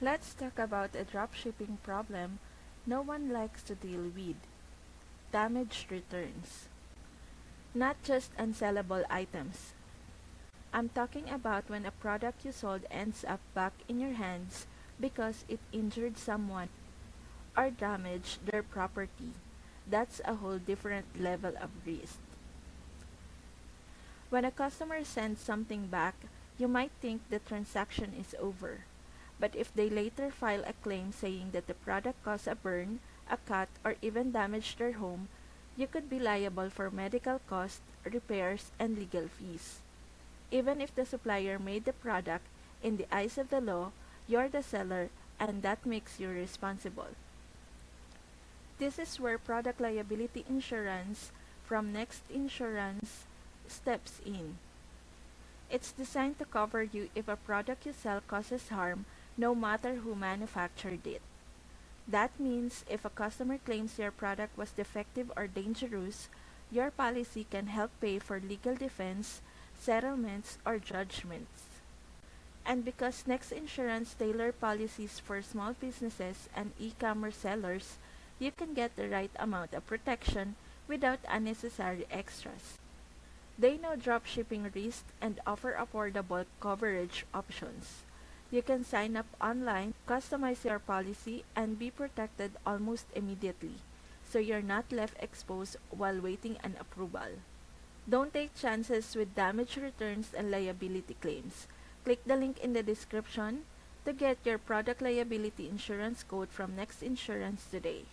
Let's talk about a dropshipping problem no one likes to deal with: damaged returns. Not just unsellable items. I'm talking about when a product you sold ends up back in your hands because it injured someone or damaged their property. That's a whole different level of risk. When a customer sends something back, you might think the transaction is over. But if they later file a claim saying that the product caused a burn, a cut, or even damaged their home, you could be liable for medical costs, repairs, and legal fees. Even if the supplier made the product, in the eyes of the law, you're the seller, and that makes you responsible. This is where product liability insurance from Next Insurance steps in. It's designed to cover you if a product you sell causes harm, no matter who manufactured it. That means if a customer claims your product was defective or dangerous, your policy can help pay for legal defense, settlements, or judgments. And because Next Insurance tailor policies for small businesses and e-commerce sellers, you can get the right amount of protection without unnecessary extras. They know dropshipping risk and offer affordable coverage options. You can sign up online, customize your policy, and be protected almost immediately, so you're not left exposed while waiting an approval. Don't take chances with damage returns and liability claims. Click the link in the description to get your product liability insurance quote from Next Insurance today.